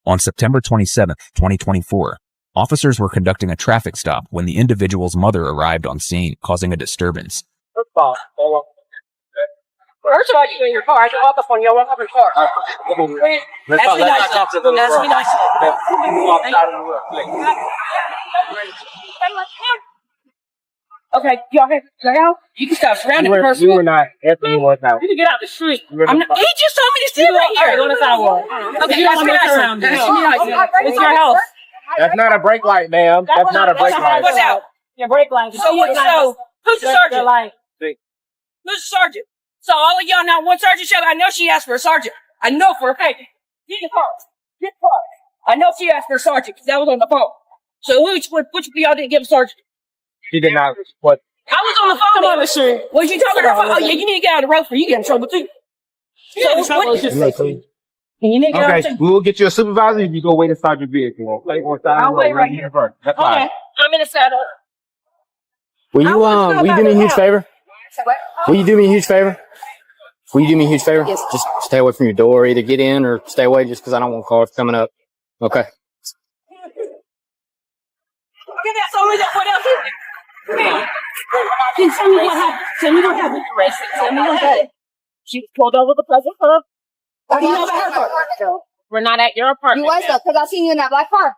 On September 27, 2024, officers were conducting a traffic stop when the individual's mother arrived on scene, causing a disturbance. First of all, you in your car. I can walk up on you. I'll walk up in your car. Ask me nice. Okay, y'all can out. You can stop surrounding the person. We were not. Everything was out. You can get out the street. He just told me to sit right here. On the sidewalk. Okay, that's it's your house. That's not a brake light, ma'am. That's not a brake light. What's out? Your brake light. So who's the sergeant? Who's the sergeant? So all of y'all now, one sergeant showed. I know she asked for a sergeant. I know for a fact. Get the car. Get the car. I know she asked for a sergeant because that was on the phone. So which of y'all didn't give a sergeant? She did not. What? I was on the phone. Come on the street. Was you talking about? Oh yeah, you need to get out of the road for you get in trouble too. Okay, we will get you a supervisor if you go wait inside your vehicle. I'll wait right here. That's fine. Okay, I'm in the saddle. Will you do me a huge favor? Will you do me a huge favor? Will you do me a huge favor? Yes. Just stay away from your door. Either get in or stay away just because I don't want cars coming up. Okay. What else is there? Tell me what happened. Tell me what happened. Tell me what happened. She pulled over the present club. How do you know about her car? We're not at your apartment. You was though, because I seen you in that black car.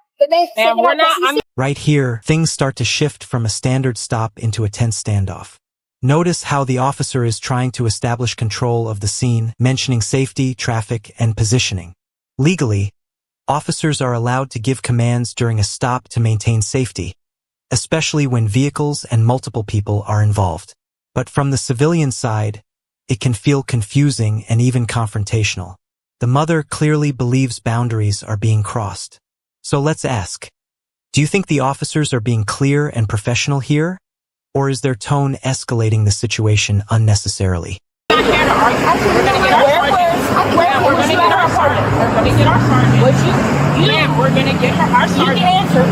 Ma'am, we're not. Right here, things start to shift from a standard stop into a tense standoff. Notice how the officer is trying to establish control of the scene, mentioning safety, traffic, and positioning. Legally, officers are allowed to give commands during a stop to maintain safety, especially when vehicles and multiple people are involved. But from the civilian side, it can feel confusing and even confrontational. The mother clearly believes boundaries are being crossed. So let's ask, do you think the officers are being clear and professional here? Or is their tone escalating the situation unnecessarily? We're going to get our apartment. We're going to get our sergeant. We're going to get our sergeant. You can answer.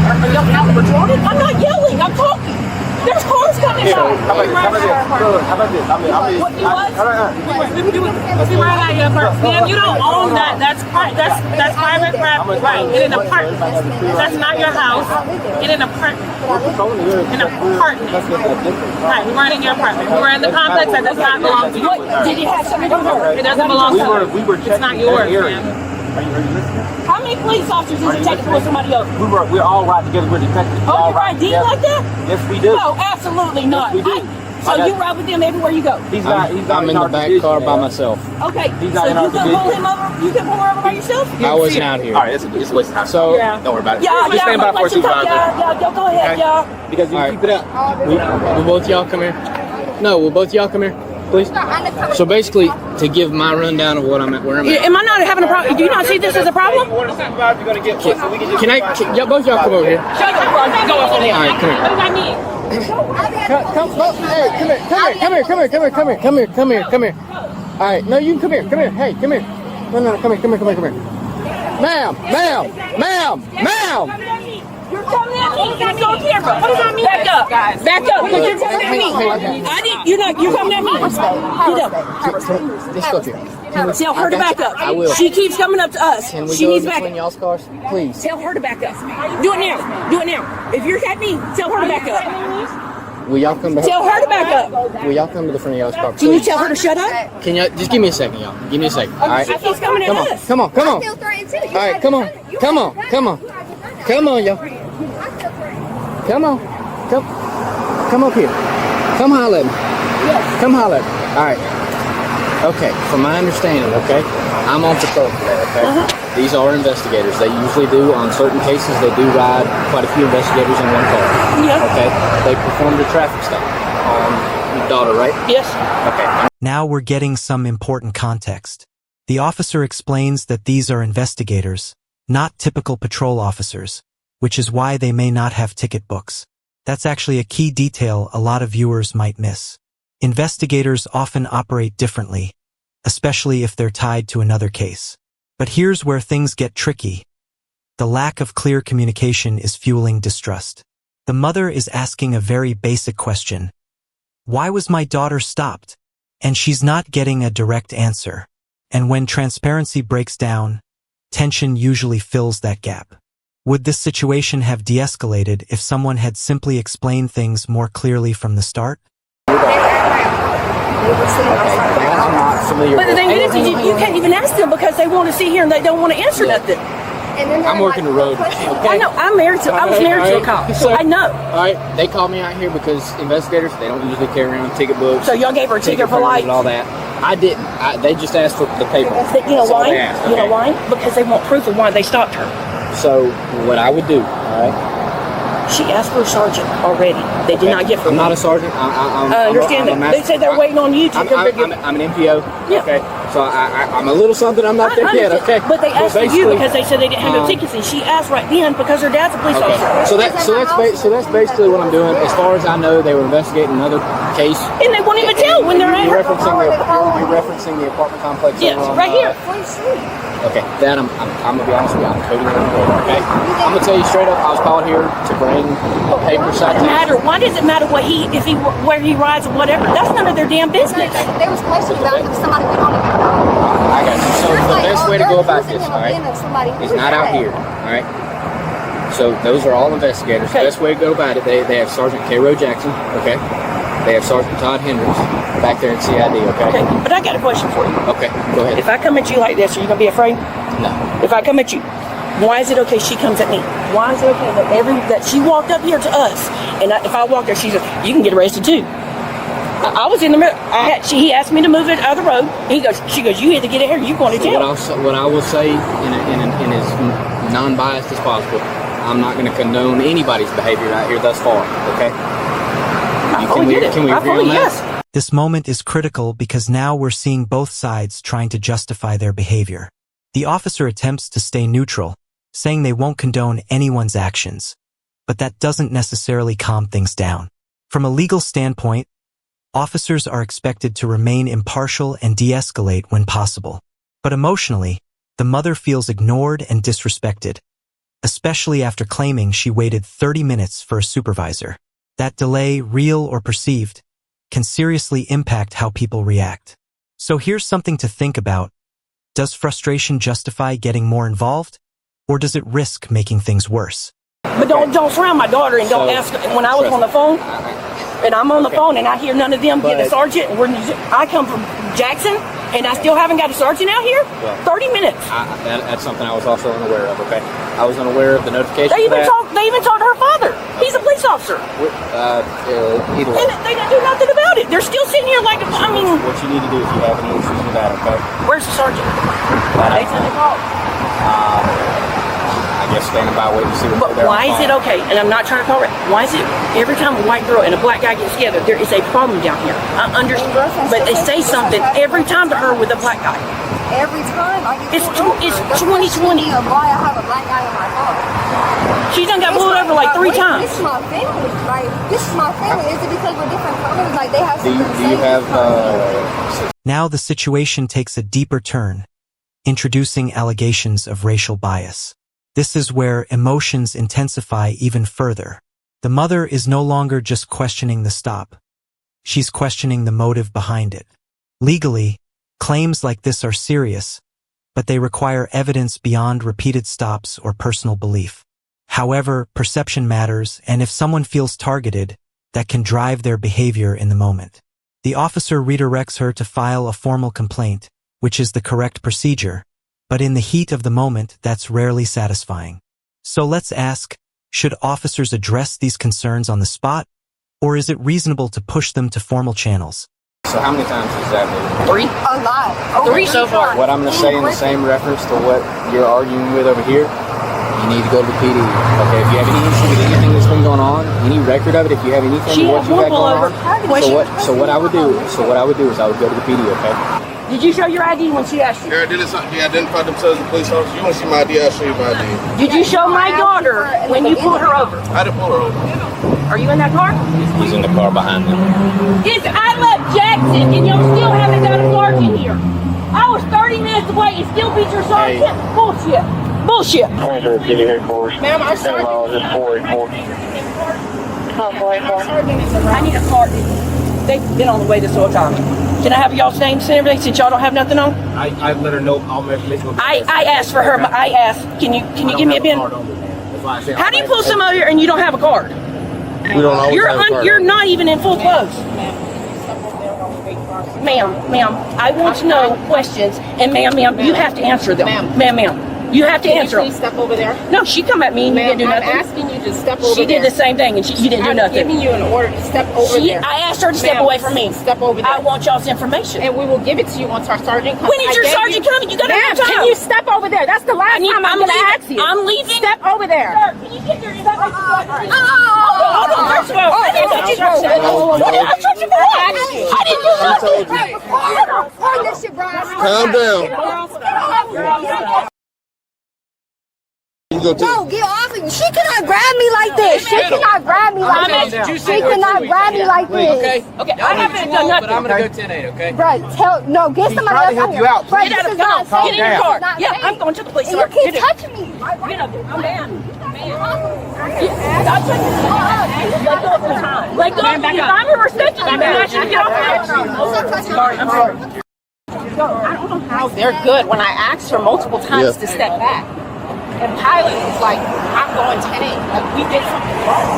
I'm not yelling. I'm talking. There's cars coming out. How about this? What you want? Let's be right out here first. Ma'am, you don't own that. That's private property. Right. In an apartment. That's not your house. In an apartment. An apartment. Right. We weren't in your apartment. We were in the complex that does not belong to you. Did you have something to do with her? It doesn't belong to her. It's not yours, ma'am. Are you listening? How many police officers does it take to pull somebody over? We're all right together. We're detectives. Oh, you ride D like that? Yes, we do. No, absolutely not. Yes, we do. So you ride with them everywhere you go? I'm in the back car by myself. Okay, so you can pull him over? You can pull her over by yourself? I wasn't out here. All right, it's a waste of time. So, don't worry about it. Yeah, Just stand by for a supervisor. Yeah, go ahead, y'all. Because you keep it up. Will both y'all come here? No, will both y'all come here, please? So basically, to give my rundown of what I'm at, where I'm at. Am I not having a problem? Do you not see this as a problem? Y'all both y'all come over here. Shut up, bro. Go over there. All right, come here. What do I need? Come here. All right, no, you come here. Hey, come here. No, come here. Ma'am. You're coming at me. That's on camera. What does that mean? Back up. Back up. Because you're coming at me. You're coming at me. Just look here. Tell her to back up. I will. She keeps coming up to us. Can we She go needs in back between up. y'all's cars, please? Tell her to back up. Do it now. If you're at me, tell her to back up. Will y'all come back? Tell her to back up. Will y'all come to the front of y'all's car, please? Can you tell her to shut up? Can y'all just give me a second, y'all? Give me a second. All right. She's coming at us. Come on. I feel threatened too. All right, come on, y'all. Come up here. Come holler at me. Yes. Come holler at me. All right. Okay, from my understanding, okay, I'm on patrol today, okay? These are investigators. They usually do, on certain cases, they do ride quite a few investigators in one car. Yeah. Okay? They performed a traffic stop on your daughter, right? Yes. Okay. Now we're getting some important context. The officer explains that these are investigators, not typical patrol officers, which is why they may not have ticket books. That's actually a key detail a lot of viewers might miss. Investigators often operate differently, especially if they're tied to another case. But here's where things get tricky. The lack of clear communication is fueling distrust. The mother is asking a very basic question. Why was my daughter stopped? And she's not getting a direct answer. And when transparency breaks down, Tension usually fills that gap. Would this situation have de-escalated if someone had simply explained things more clearly from the start? But the thing is, you can't even ask them because they want to sit here and they don't want to answer nothing. I'm working the road. Okay? I know. I was married to a cop, so I know. All right, they called me out here because investigators, they don't usually carry around ticket books. So y'all gave her a ticket for life? And all that. I didn't. They just asked for the paper. You know why? You know why? Because they want proof of why they stopped her. So what I would do, all right? She asked for a sergeant already. They did not get her. I'm not a sergeant. I understand that. They said they're waiting on you to I'm an MPO. Yeah. Okay. So I'm a little something. I'm not there yet. Okay. But they asked for you because they said they didn't have no tickets, and she asked right then because her dad's a police officer. So that's basically what I'm doing. As far as I know, they were investigating another case. And they won't even tell when they're at her. You're referencing the apartment complex. Yes, right here. Okay, that I'm gonna be honest with you, I'm totally unaware. Okay, I'm gonna tell you straight up, I was called here to bring a paper citation. Why does it matter where he rides or whatever? That's none of their damn business. There was questions about if somebody went on it. I got you. So the best way to go about this, all right, is not out here. All right. So those are all investigators. Okay. The best way to go about it, they have Sergeant K. Roe Jackson. Okay. They have Sergeant Todd Hendricks back there in CID, okay? But I got a question for you. Okay, go ahead. If I come at you like this, are you going to be afraid? No. If I come at you, why is it okay she comes at me? Why is it okay that she walked up here to us, and if I walk there, she says, you can get arrested too. I was in the middle. He asked me to move it out of the road. She goes, you had to get it here. You're going to jail. What I will say in as non-biased as possible, I'm not going to condone anybody's behavior out here thus far, okay? Can we agree on that? This moment is critical because now we're seeing both sides trying to justify their behavior. The officer attempts to stay neutral, saying they won't condone anyone's actions, but that doesn't necessarily calm things down. From a legal standpoint, officers are expected to remain impartial and de-escalate when possible. But emotionally, the mother feels ignored and disrespected, especially after claiming she waited 30 minutes for a supervisor. That delay, real or perceived, can seriously impact how people react. So here's something to think about. Does frustration justify getting more involved, or does it risk making things worse? But don't surround my daughter and don't ask her. When I was on the phone, and I'm on the phone and I hear none of them get a sergeant, I come from Jackson, and I still haven't got a sergeant out here? 30 minutes. That's something I was also unaware of, okay? I was unaware of the notification. They even talked to her father. He's a police officer. Either way. And they don't do nothing about it. They're still sitting here like, I mean... What you need to do if you have any issues with that, okay? Where's the sergeant? They said they called. I guess standing by waiting to see what But why is it okay? And I'm not trying to call it. Why is it every time a white girl and a black guy get together, there is a problem down here? I understand. But they say something every time to her with a black guy. Every time I get It's 2020. Why I have a black guy in my car. She done got pulled over like 3 times. This is my family. Like, this is my family. Is it because we're different colors? Like, they have do you have Now the situation takes a deeper turn, introducing allegations of racial bias. This is where emotions intensify even further. The mother is no longer just questioning the stop. She's questioning the motive behind it. Legally, claims like this are serious, but they require evidence beyond repeated stops or personal belief. However, perception matters, and if someone feels targeted, that can drive their behavior in the moment. The officer redirects her to file a formal complaint, which is the correct procedure, but in the heat of the moment, that's rarely satisfying. So let's ask, should officers address these concerns on the spot, or is it reasonable to push them to formal channels? So how many times has that been? 3? A lot. 3 so far. What I'm going to say in the same reference to what you're arguing with over here, you need to go to the PD. Okay, if you have any issue with anything that's been going on, any record of it, if you have anything what you got going on, so what I would do is I would go to the PD, okay? Did you show your ID when she asked you? They identified themselves as police officers. You want to see my ID? I'll show you my ID. Did you show my daughter when you pulled her over? I didn't pull her over. Are you in that car? He's in the car behind them. I left Jackson and y'all still haven't got a sergeant here. I was 30 minutes away and still beat your sergeant? Hey. Bullshit. Bullshit. Ma'am, our sergeant. Oh, boy, I need a card. They've been on the way this whole time. Can I have y'all's names and everything since y'all don't have nothing on? I let her know all my information. I asked for her, but I asked, can you give me a pen? How do you pull some out here and you don't have a card? We don't always have a card. You're not even in full clothes. Ma'am, I want to know questions, and ma'am, you have to answer them. Ma'am, you have to answer them. Please step over there. No, she come at me and you didn't do nothing. I'm asking you to step over there. She did the same thing and you didn't do nothing. I'm giving you an order to step over there. I asked her to step away from me. Step over there. I want y'all's information. And we will give it to you once our sergeant comes. When is your sergeant coming? You gotta have time. Can you step over there? That's the last time I'm gonna ask you. I'm leaving. Step over there. Sir, can you get your information? Hold on, first of all, I didn't touch you. What did I touch you for? I didn't do nothing. Calm down. No, get off of me. She cannot grab me like this. She cannot grab me like this. She cannot grab me like this. Okay, I haven't done nothing. But I'm gonna go 10-8, okay? Right, get somebody else help you out. Right, Get out of the car. Get in the car. Yeah, I'm going to the police. You keep touching me. Get up there. I'm down. Let go. If I'm respecting you, then I should get off there. Sorry, I'm sorry. I don't know how they're good when I asked her multiple times to step back. And Pilot was like, I'm going 10-8. Like, we did something wrong.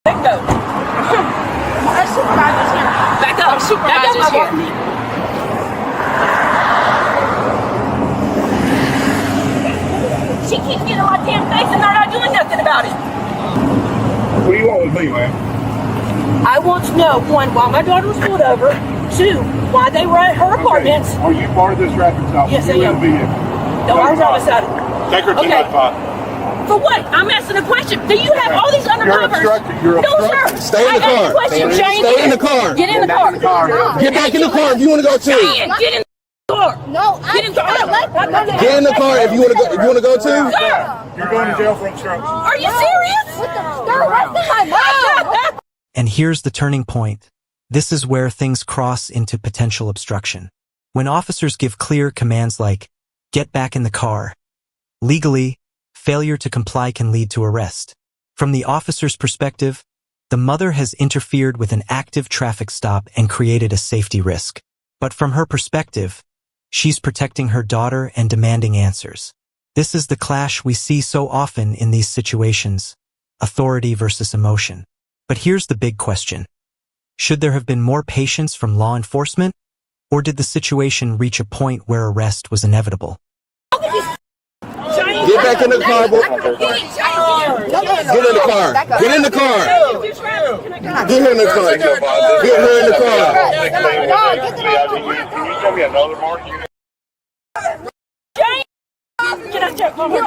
Let go. Our supervisor's here. Back up. Our supervisor's here. She keeps getting on my damn face and they're not doing nothing about it. What do you want with me, man? I want to know, one, why my daughter was pulled over. Two, why they were at her apartments. Are you part of this traffic stop? Yes, I am. No, I was on the side. Take her to Okay. 95. For what? I'm asking a question. Do you have all these undercovers? You're No, sir. Stay in the I asked car. a question, Jane. Stay in the car. Get in the car. Get back in the car if you want to go too. Jane, get in the car. No, Get in the car. Get in the car if you want to go. If you want to go too. Sir, You're going to jail for obstruction. are you serious? what's in my mouth? And here's the turning point. This is where things cross into potential obstruction. When officers give clear commands like, get back in the car, legally, failure to comply can lead to arrest. From the officer's perspective, the mother has interfered with an active traffic stop and created a safety risk. But from her perspective, she's protecting her daughter and demanding answers. This is the clash we see so often in these situations, authority versus emotion. But here's the big question. Should there have been more patience from law enforcement, or did the situation reach a point where arrest was inevitable? Get back in the car, boy. Get in the car. Get in the car. Get her in the car. Get her in the car. Can you tell me another mark? Can I check one more?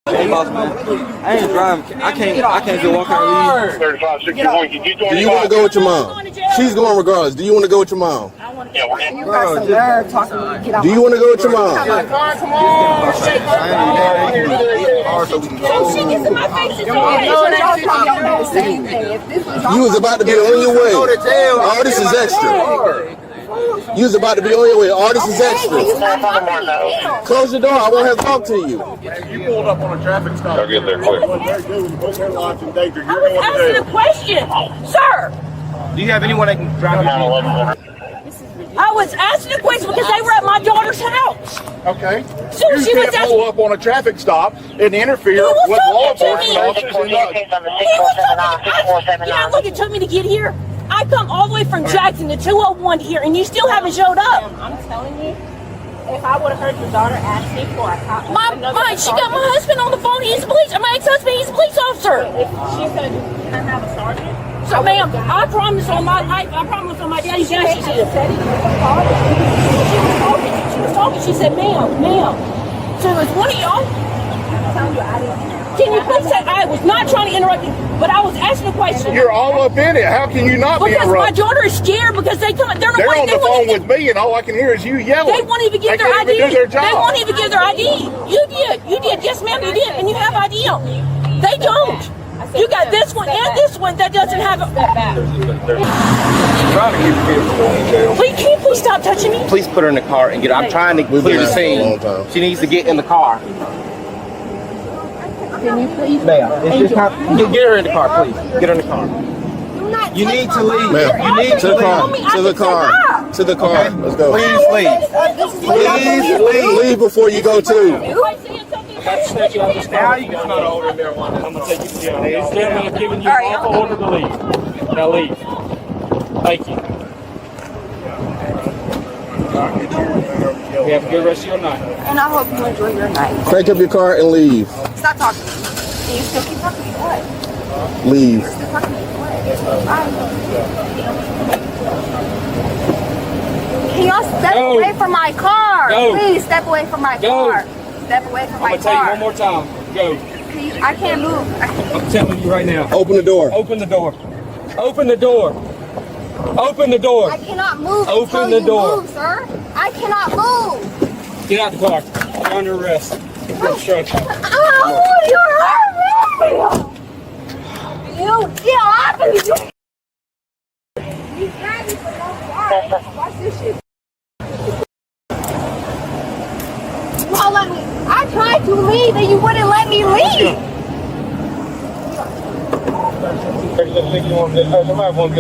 I ain't driving. I can't just walk out and leave. 3561. Do you want to go with your mom? She's going regardless. Do you want to go with your mom? You got some nerve talking to me. Get off. Do you want to go with your mom? She gets in my face. You was about to be on your way. All this is extra. You was about to be on your way. All this is extra. Close the door. I won't have to talk to you. You pulled up on a traffic stop. I'll get there quick. I was asking a question, sir. Do you have anyone that can drive you? I was asking a question because they were at my daughter's house. Okay. So You she was can't pull up on a traffic stop and interfere He was with law talking to enforcement me. officers. You know how long it took me to get here? I come all the way from Jackson to 201 here, and you still haven't showed up. I'm telling you, if I would have heard your daughter ask me for a cop, She got my husband on the phone. He's a police. My ex-husband. He's a police officer. If she's gonna do, can I have a sergeant? So, ma'am, I promise on my daddy's death. She said, she was talking. She said, ma'am. So it was one of y'all. I'm telling you, I didn't. Can you please say I was not trying to interrupt you, but I was asking a question. You're all up in it. How can you not be Because my interrupted? daughter is scared because they're They're on the phone with me, and all I can hear is you yelling. They won't even give their can't ID. even do their job. They won't even give their ID. You did. Yes, ma'am, you did, and you have ID on. They don't. You got this one and this one that doesn't have a. Please, can you please stop touching me? Please put her in the car and get her. I'm trying to clear the scene. She needs to get in the car. Can you please? Ma'am, it's just not. Get her in the car, please. Get her in the car. not You touch need my to leave. mom. Ma'am, You're asking to the for car. me. I To the can say car. stop. To the car. Let's go. Please leave. This is what I'm Please gonna leave. do. Leave before you go too. Now you can smell the odor of marijuana. I'm gonna take you to jail. This gentleman is giving you an lawful order to leave. Now leave. Thank you. You have a good rest of your night. And I hope you enjoy your night. Crank up your car and leave. Stop talking to me. And you still keep talking to me. What? Leave. Still talking to me. What? Can y'all step Go. away from my car? Go. Please step away from my Go. car. Step away from I'm my gonna tell you car. one more time. Go. I can't move. I'm telling you right now. Open the door. Open the door. Open the door. Open the door. I cannot move Open until the you door. move, sir. I cannot move. Get out the car. You're under arrest. Obstruction. Oh, you hurt me. You get off of me. You grabbed me for no car. Watch this shit. You won't let me. I tried to leave and you wouldn't let me leave. Somebody want to